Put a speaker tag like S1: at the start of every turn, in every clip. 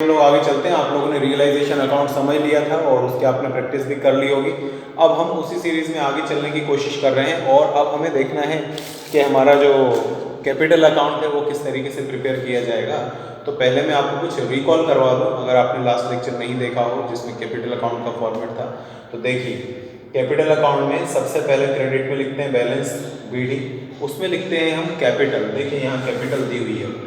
S1: हम लोग आगे चलते हैं। आप लोगों ने रियलाइजेशन अकाउंट समझ लिया था और उसकी आपने प्रैक्टिस भी कर ली होगी। अब हम उसी सीरीज़ में आगे चलने की कोशिश कर रहे हैं और अब हमें देखना है कि हमारा जो कैपिटल अकाउंट है वो किस तरीके से प्रिपेयर किया जाएगा। तो पहले मैं आपको कुछ रिकॉल करवा दूँ, अगर आपने लास्ट लेक्चर नहीं देखा हो जिसमें कैपिटल अकाउंट का फॉर्मेट था। तो देखिए, कैपिटल अकाउंट में सबसे पहले क्रेडिट में लिखते हैं बैलेंस BD, उसमें लिखते हैं हम कैपिटल। देखिए यहाँ कैपिटल दी हुई है अपने को।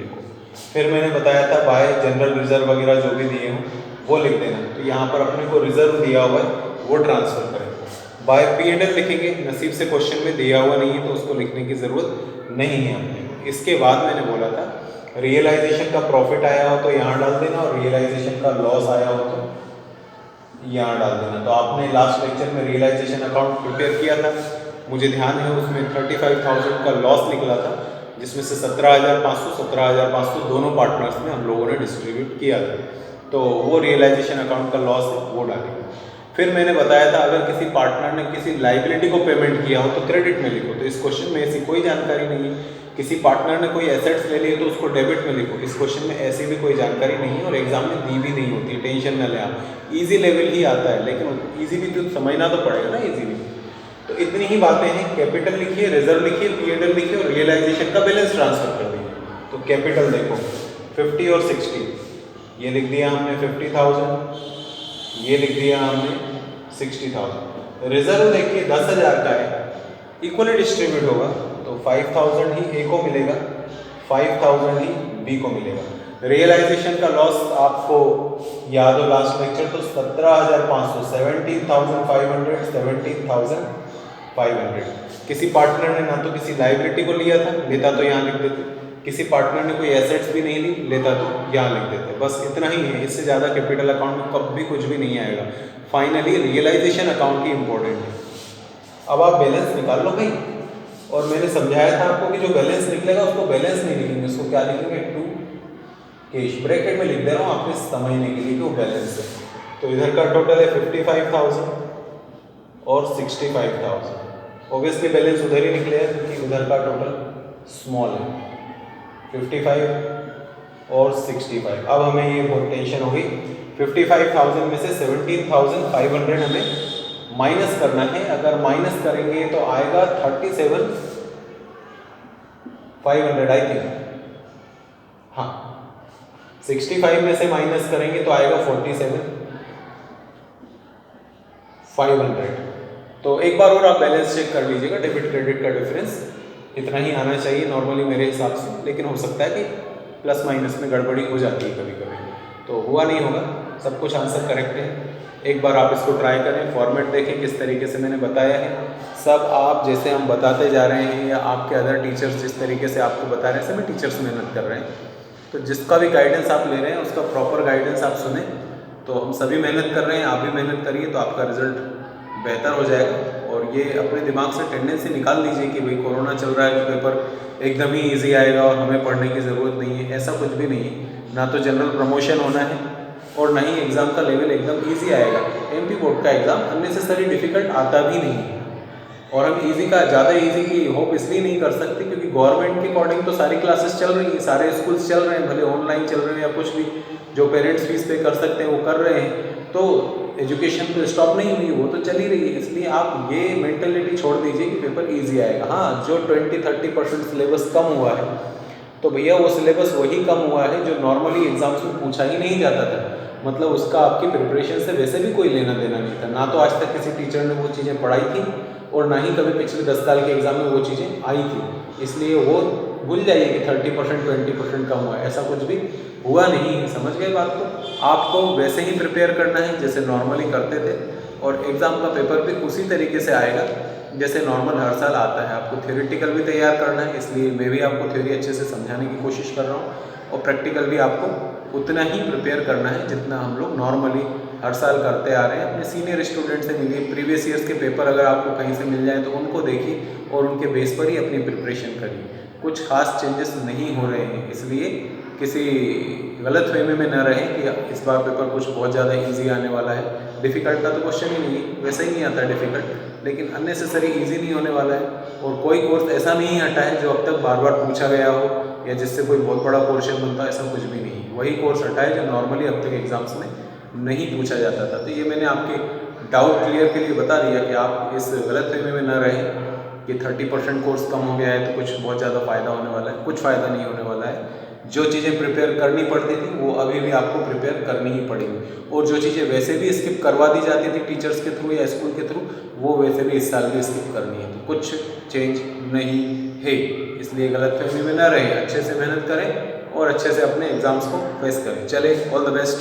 S1: फिर मैंने बताया था बाय जनरल रिजर्व वगैरह जो भी दिए हों वो लिख देना। तो यहाँ पर अपने को रिजर्व दिया हुआ है वो ट्रांसफर करें। बाय P&L लिखेंगे, नसीब से क्वेश्चन में दिया हुआ नहीं है तो उसको लिखने की ज़रूरत नहीं है अपने को। इसके बाद मैंने बोला था रियलाइजेशन का प्रॉफिट आया हो तो यहाँ डाल देना और रियलाइजेशन का लॉस आया हो तो यहाँ डाल देना। तो आपने लास्ट लेक्चर में रियलाइजेशन अकाउंट प्रिपेयर किया था, मुझे ध्यान है उसमें 35,000 का लॉस निकला था, जिसमें से 17,500 दोनों पार्टनर्स में हम लोगों ने डिस्ट्रीब्यूट किया था। तो वो रियलाइजेशन अकाउंट का लॉस है वो डालेंगे। फिर मैंने बताया था अगर किसी पार्टनर ने किसी लाइबिलिटी को पेमेंट किया हो तो क्रेडिट में लिखो। तो इस क्वेश्चन में ऐसी कोई जानकारी नहीं है। किसी पार्टनर ने कोई एसेट्स ले लिए तो उसको डेबिट में लिखो। इस क्वेश्चन में ऐसी भी कोई जानकारी नहीं है और एग्जाम में दी भी नहीं होती, टेंशन न ले आप। ईजी लेवल ही आता है, लेकिन ईजी भी तो समझना तो पड़ेगा ना ईजी भी। तो इतनी ही बातें हैं। कैपिटल लिखिए, रिजर्व लिखिए, P&L लिखिए और रियलाइजेशन का बैलेंस ट्रांसफर कर दीजिए। तो कैपिटल देखो 50 और 60, ये लिख दिया हमने 50,000, ये लिख दिया हमने 60,000। रिजर्व देखिए 10,000 का है, इक्वली डिस्ट्रीब्यूट होगा तो 5,000 ही A को मिलेगा, 5,000 ही B को मिलेगा। रियलाइजेशन का लॉस आपको याद हो लास्ट लेक्चर, तो 17,500, 17,500 किसी पार्टनर ने ना तो किसी लाइबिलिटी को लिया था, लेता तो यहाँ लिख देते। किसी पार्टनर ने कोई एसेट्स भी नहीं ली, लेता तो यहाँ लिख देते। बस इतना ही है, इससे ज़्यादा कैपिटल अकाउंट में कभी कुछ भी नहीं आएगा। फाइनली रियलाइजेशन अकाउंट ही इंपॉर्टेंट है। अब आप बैलेंस निकाल लो भाई। और मैंने समझाया था आपको कि जो बैलेंस निकलेगा उसको बैलेंस नहीं लिखेंगे, उसको क्या लिखेंगे, टू कैश। ब्रैकेट में लिख दे रहा हूँ आपके समझने के लिए कि वो बैलेंस है। तो इधर का टोटल है 55,000 और 65,000। ऑब्वियसली बैलेंस उधर ही निकलेगा क्योंकि उधर का टोटल स्मॉल है, 55 और 65। अब हमें ये बहुत टेंशन होगी। 55,000 में से 17,500 हमें माइनस करना है। अगर माइनस करेंगे तो आएगा 37,500 आई थिंक। हाँ, 65 में से माइनस करेंगे तो आएगा 47,500। तो एक बार और आप बैलेंस चेक कर लीजिएगा, डेबिट क्रेडिट का डिफरेंस इतना ही आना चाहिए नॉर्मली मेरे हिसाब से, लेकिन हो सकता है कि प्लस माइनस में गड़बड़ी हो जाती है कभी कभी, तो हुआ नहीं होगा, सब कुछ आंसर करेक्ट है। एक बार आप इसको ट्राई करें, फॉर्मेट देखें किस तरीके से मैंने बताया है। सब आप जैसे हम बताते जा रहे हैं या आपके अदर टीचर्स जिस तरीके से आपको बता रहे हैं, सभी टीचर्स मेहनत कर रहे हैं। तो जिसका भी गाइडेंस आप ले रहे हैं उसका प्रॉपर गाइडेंस आप सुने। तो हम सभी मेहनत कर रहे हैं, आप भी मेहनत करिए तो आपका रिजल्ट बेहतर हो जाएगा। और ये अपने दिमाग से टेंडेंसी निकाल दीजिए कि भाई कोरोना चल रहा है तो पेपर एकदम ही ईजी आएगा और हमें पढ़ने की ज़रूरत नहीं है। ऐसा कुछ भी नहीं है। ना तो जनरल प्रमोशन होना है और ना ही एग्ज़ाम का लेवल एकदम ईजी आएगा। MP बोर्ड का एग्ज़ाम अननेसेसरी डिफ़िकल्ट आता भी नहीं है। और हम ईजी का ज़्यादा ईजी की होप इसलिए नहीं कर सकते क्योंकि गवर्नमेंट के अकॉर्डिंग तो सारी क्लासेस चल रही हैं, सारे स्कूल्स चल रहे हैं, भले ऑनलाइन चल रहे हैं या कुछ भी। जो पेरेंट्स फीस पे कर सकते हैं वो कर रहे हैं, तो एजुकेशन तो स्टॉप नहीं हुई, वो तो चल ही रही है। इसलिए आप ये मेंटेलिटी छोड़ दीजिए कि पेपर ईजी आएगा। हाँ, जो 20-30% सिलेबस कम हुआ है तो भैया वो सिलेबस वही कम हुआ है जो नॉर्मली एग्जाम्स में पूछा ही नहीं जाता था। मतलब उसका आपकी प्रिपरेशन से वैसे भी कोई लेना देना नहीं था। ना तो आज तक किसी टीचर ने वो चीज़ें पढ़ाई थी और ना ही कभी पिछले 10 साल के एग्ज़ाम में वो चीज़ें आई थी। इसलिए वो भूल जाइए कि 30% 20% कम हुआ है, ऐसा कुछ भी हुआ नहीं है। समझ गए बात को? आपको वैसे ही प्रिपेयर करना है जैसे नॉर्मली करते थे और एग्ज़ाम का पेपर भी उसी तरीके से आएगा जैसे नॉर्मल हर साल आता है। आपको थ्योरेटिकल भी तैयार करना है, इसलिए मैं भी आपको थ्योरी अच्छे से समझाने की कोशिश कर रहा हूँ और प्रैक्टिकल भी आपको उतना ही प्रिपेयर करना है जितना हम लोग नॉर्मली हर साल करते आ रहे हैं। अपने सीनियर स्टूडेंट से मिलिए, प्रीवियस ईयर्स के पेपर अगर आपको कहीं से मिल जाए तो उनको देखिए और उनके बेस पर ही अपनी प्रिपरेशन करिए। कुछ खास चेंजेस नहीं हो रहे हैं, इसलिए किसी गलत फहमी में न रहें कि इस बार पेपर कुछ बहुत ज़्यादा इजी आने वाला है। डिफ़िकल्ट का तो क्वेश्चन ही नहीं है, वैसे ही नहीं आता डिफ़िकल्ट, लेकिन अननेसेसरी इजी नहीं होने वाला है। और कोई कोर्स ऐसा नहीं हटा है जो अब तक बार बार पूछा गया हो या जिससे कोई बहुत बड़ा पोर्शन बनता है, ऐसा कुछ भी नहीं है। वही कोर्स हटा है जो नॉर्मली अब तक एग्जाम्स में नहीं पूछा जाता था। तो ये मैंने आपके डाउट क्लियर के लिए बता दिया कि आप इस गलत फहमी में न रहें कि 30% कोर्स कम हो गया है तो कुछ बहुत ज़्यादा फ़ायदा होने वाला है। कुछ फ़ायदा नहीं होने वाला है। जो चीज़ें प्रिपेयर करनी पड़ती थी वो अभी भी आपको प्रिपेयर करनी ही पड़ेगी, और जो चीज़ें वैसे भी स्किप करवा दी जाती थी टीचर्स के थ्रू या स्कूल के थ्रू, वो वैसे भी इस साल भी स्किप करनी है। तो कुछ चेंज नहीं है, इसलिए गलतफहमी में न रहें, अच्छे से मेहनत करें और अच्छे से अपने एग्ज़ाम्स को फेस करें। चले, ऑल द बेस्ट।